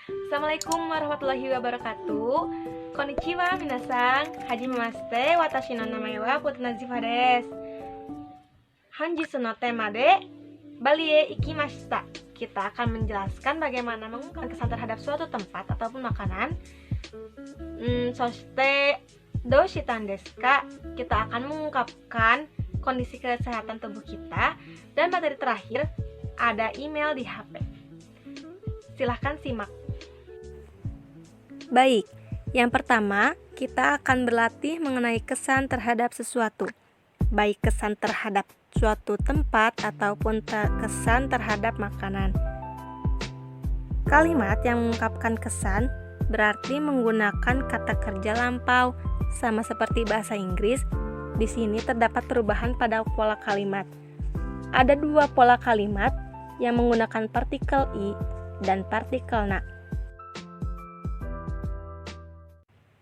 Assalamualaikum warahmatullahi wabarakatuh. Konnichiwa minasan, hajimemashite, watashi no namae wa Putri Nazifah desu. Honjitsu no tema de Bali e ikimashita. Kita akan menjelaskan bagaimana mengungkapkan kesan terhadap suatu tempat ataupun makanan. Soshite doshitan desu ka? Kita akan mengungkapkan kondisi kesehatan tubuh kita. Dan materi terakhir ada email di HP. Silahkan simak. Baik, yang pertama kita akan berlatih mengenai kesan terhadap sesuatu, baik kesan terhadap suatu tempat ataupun kesan terhadap makanan. Kalimat yang mengungkapkan kesan berarti menggunakan kata kerja lampau, sama seperti bahasa Inggris. Di sini terdapat perubahan pada pola kalimat. Ada dua pola kalimat yang menggunakan partikel i dan partikel na.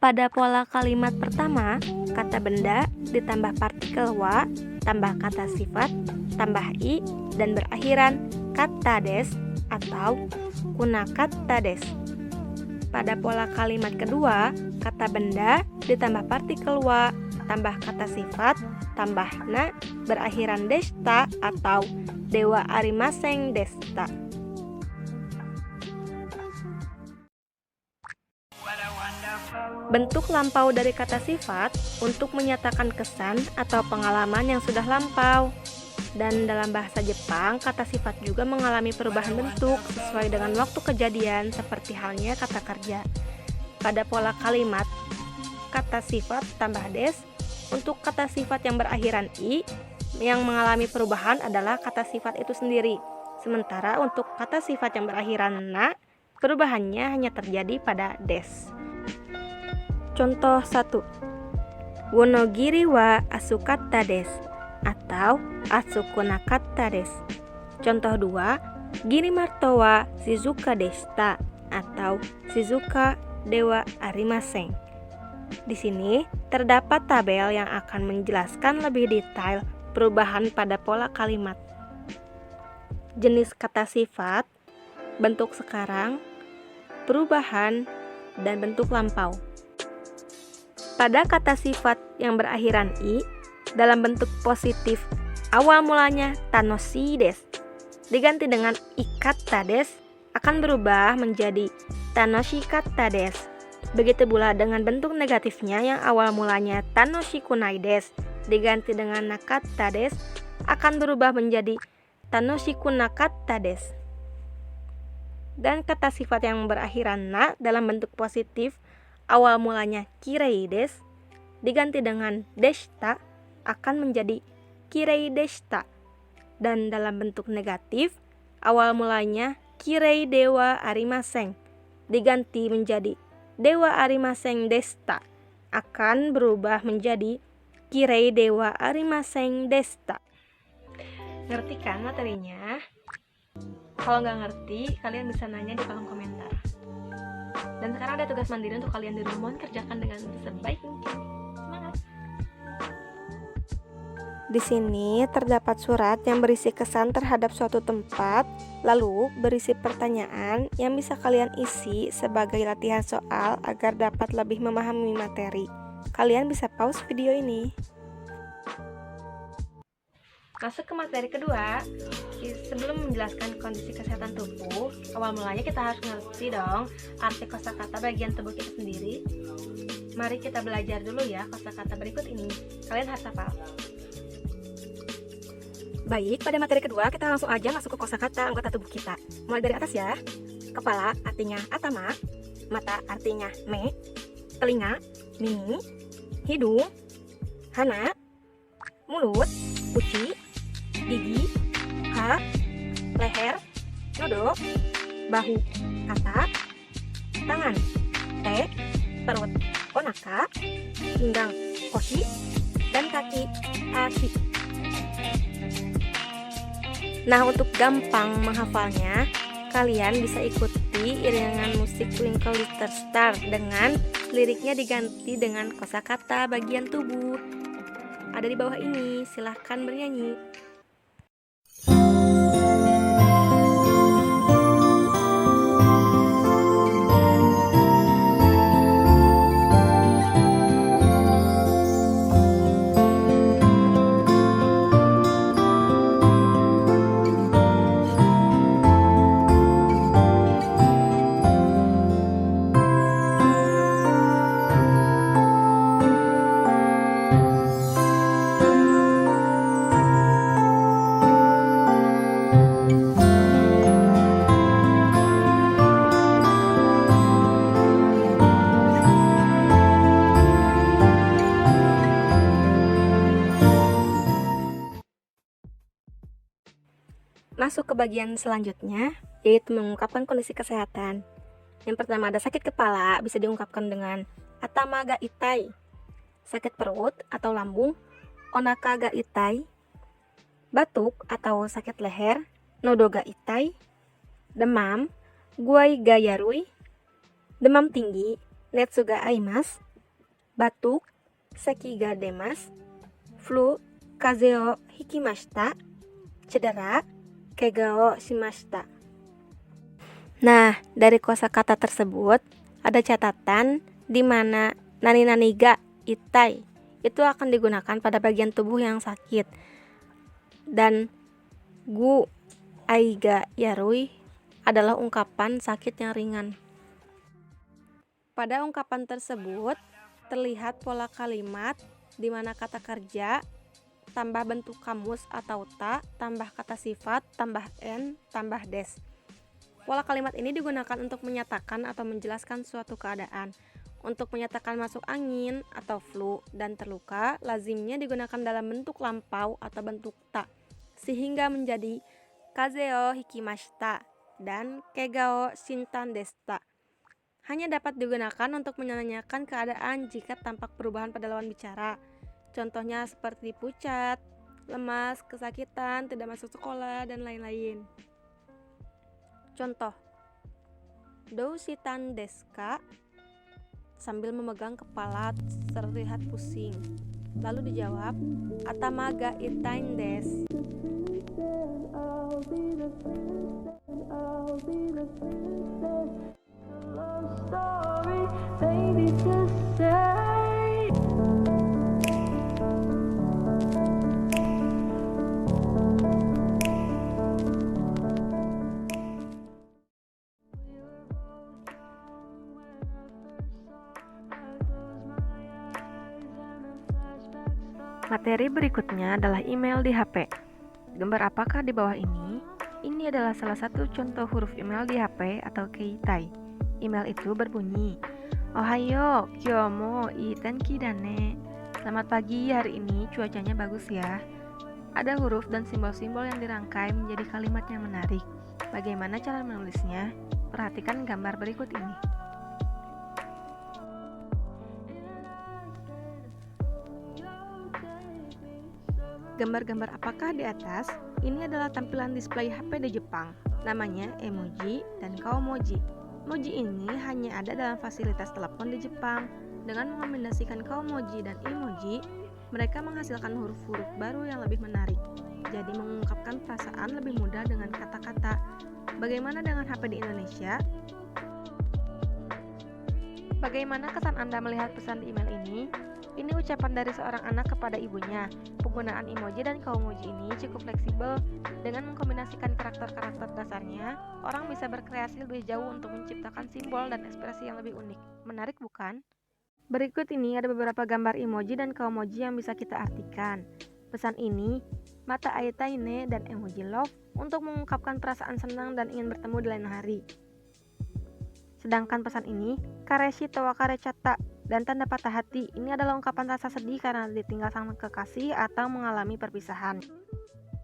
Pada pola kalimat pertama, kata benda ditambah partikel wa, tambah kata sifat, tambah i, dan berakhiran kata des atau kunakata des. Pada pola kalimat kedua, kata benda ditambah partikel wa, tambah kata sifat, tambah na, berakhiran desta atau dewa arimaseng desta. Bentuk lampau dari kata sifat untuk menyatakan kesan atau pengalaman yang sudah lampau. Dan dalam bahasa Jepang, kata sifat juga mengalami perubahan bentuk sesuai dengan waktu kejadian seperti halnya kata kerja. Pada pola kalimat, kata sifat tambah des, untuk kata sifat yang berakhiran i, yang mengalami perubahan adalah kata sifat itu sendiri. Sementara untuk kata sifat yang berakhiran na, perubahannya hanya terjadi pada des. Contoh 1. Wonogiri wa asukatta desu atau atsukunakatta desu. Contoh 2. Girimarto wa shizuka deshita atau shizuka dewa arimaseng. Di sini terdapat tabel yang akan menjelaskan lebih detail perubahan pada pola kalimat. Jenis kata sifat, bentuk sekarang, perubahan, dan bentuk lampau. Pada kata sifat yang berakhiran i, dalam bentuk positif, awal mulanya tanoshi desu, diganti dengan ikatta desu, akan berubah menjadi tanoshikatta desu. Begitu pula dengan bentuk negatifnya yang awal mulanya tanoshikunai desu, diganti dengan nakatta desu, akan berubah menjadi tanoshikunakatta desu. Dan kata sifat yang berakhiran na dalam bentuk positif, awal mulanya kirei desu, diganti dengan deshita, akan menjadi kirei deshita. Dan dalam bentuk negatif, awal mulanya kirei dewa arimaseng, diganti menjadi dewa arimaseng deshita, akan berubah menjadi kirei dewa arimaseng deshita. Ngerti kan materinya? Kalau nggak ngerti, kalian bisa nanya di kolom komentar. Dan sekarang ada tugas mandiri untuk kalian di rumah, kerjakan dengan sebaik mungkin. Semangat! Di sini terdapat surat yang berisi kesan terhadap suatu tempat, lalu berisi pertanyaan yang bisa kalian isi sebagai latihan soal agar dapat lebih memahami materi. Kalian bisa pause video ini. Masuk ke materi kedua. Sebelum menjelaskan kondisi kesehatan tubuh, awal mulanya kita harus ngerti dong arti kosakata bagian tubuh kita sendiri. Mari kita belajar dulu ya kosakata berikut ini. Kalian harus hafal. Baik, pada materi kedua kita langsung aja masuk ke kosakata anggota tubuh kita. Mulai dari atas ya. Kepala artinya atama, mata artinya me, telinga, mini, hidung, hana, mulut, uci, gigi, ha, leher, dodo, bahu, kata, tangan, te, perut, onaka, pinggang, koshi, dan kaki, ashi. Nah, untuk gampang menghafalnya, kalian bisa ikuti iringan musik Twinkle Little Star dengan liriknya diganti dengan kosakata bagian tubuh. Ada di bawah ini, silahkan bernyanyi. bagian selanjutnya, yaitu mengungkapkan kondisi kesehatan. Yang pertama ada sakit kepala, bisa diungkapkan dengan atama ga itai. Sakit perut atau lambung, onaka ga itai. Batuk atau sakit leher, nodo ga itai. Demam, guai ga yarui. Demam tinggi, netsu ga aimasu. Batuk, seki ga demasu. Flu, kaze o hikimashita. Cedera, kega o shimashita. Nah, dari kosakata tersebut ada catatan di mana nani-nani ga itai itu akan digunakan pada bagian tubuh yang sakit. Dan gu ai ga yarui adalah ungkapan sakit yang ringan. Pada ungkapan tersebut terlihat pola kalimat di mana kata kerja tambah bentuk kamus atau ta, tambah kata sifat, tambah en, tambah des. Pola kalimat ini digunakan untuk menyatakan atau menjelaskan suatu keadaan. Untuk menyatakan masuk angin atau flu dan terluka, lazimnya digunakan dalam bentuk lampau atau bentuk ta, sehingga menjadi kaze o hikimashita dan kega o shintan deshita. Hanya dapat digunakan untuk menanyakan keadaan jika tampak perubahan pada lawan bicara. Contohnya seperti pucat, lemas, kesakitan, tidak masuk sekolah, dan lain-lain. Contoh, dou shitan desu ka? Sambil memegang kepala terlihat pusing. Lalu dijawab, atama ga itain desu. Materi berikutnya adalah email di HP. Gambar apakah di bawah ini? Ini adalah salah satu contoh huruf email di HP atau keitai. Email itu berbunyi, Ohayo, kyomo ii tenki da ne. Selamat pagi, hari ini cuacanya bagus ya. Ada huruf dan simbol-simbol yang dirangkai menjadi kalimat yang menarik. Bagaimana cara menulisnya? Perhatikan gambar berikut ini. Gambar-gambar apakah di atas? Ini adalah tampilan display HP di Jepang. Namanya emoji dan kaomoji. Moji ini hanya ada dalam fasilitas telepon di Jepang. Dengan mengombinasikan kaomoji dan emoji, mereka menghasilkan huruf-huruf baru yang lebih menarik. Jadi mengungkapkan perasaan lebih mudah dengan kata-kata. Bagaimana dengan HP di Indonesia? Bagaimana kesan Anda melihat pesan di email ini? Ini ucapan dari seorang anak kepada ibunya. Penggunaan emoji dan kaomoji ini cukup fleksibel. Dengan mengkombinasikan karakter-karakter dasarnya, orang bisa berkreasi lebih jauh untuk menciptakan simbol dan ekspresi yang lebih unik. Menarik bukan? Berikut ini ada beberapa gambar emoji dan kaomoji yang bisa kita artikan. Pesan ini, mata aitaine dan emoji love untuk mengungkapkan perasaan senang dan ingin bertemu di lain hari. Sedangkan pesan ini, kareshi to wakare chatta dan tanda patah hati, ini adalah ungkapan rasa sedih karena ditinggal sang kekasih atau mengalami perpisahan.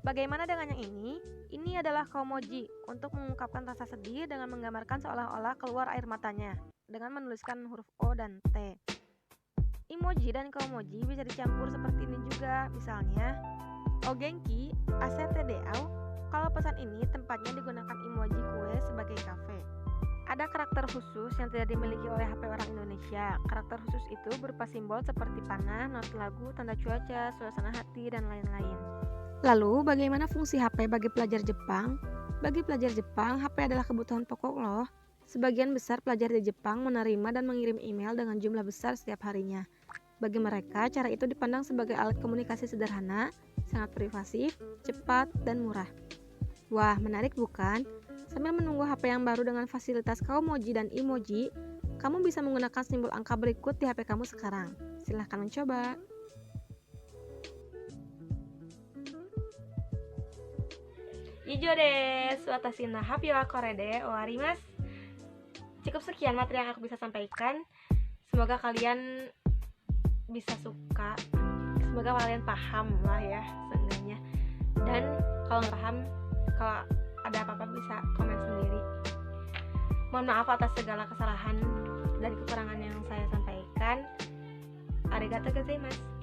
Bagaimana dengan yang ini? Ini adalah kaomoji untuk mengungkapkan rasa sedih dengan menggambarkan seolah-olah keluar air matanya dengan menuliskan huruf O dan T. Emoji dan kaomoji bisa dicampur seperti ini juga, misalnya Ogenki, asete deau. Kalau pesan ini tempatnya digunakan emoji kue sebagai kafe. Ada karakter khusus yang tidak dimiliki oleh HP orang Indonesia. Karakter khusus itu berupa simbol seperti panah, not lagu, tanda cuaca, suasana hati, dan lain-lain. Lalu, bagaimana fungsi HP bagi pelajar Jepang? Bagi pelajar Jepang, HP adalah kebutuhan pokok loh. Sebagian besar pelajar di Jepang menerima dan mengirim email dengan jumlah besar setiap harinya. Bagi mereka, cara itu dipandang sebagai alat komunikasi sederhana, sangat privasif, cepat, dan murah. Wah, menarik bukan? Sambil menunggu HP yang baru dengan fasilitas kaomoji dan emoji, kamu bisa menggunakan simbol angka berikut di HP kamu sekarang. Silahkan mencoba. Ijo desu, watashi no happy wa kore de owarimasu. Cukup sekian materi yang aku bisa sampaikan. Semoga kalian bisa suka. Semoga kalian paham lah ya seenggaknya. Dan kalau nggak paham, kalau ada apa-apa bisa komen sendiri. Mohon maaf atas segala kesalahan dan kekurangan yang saya sampaikan. Arigatou gozaimasu.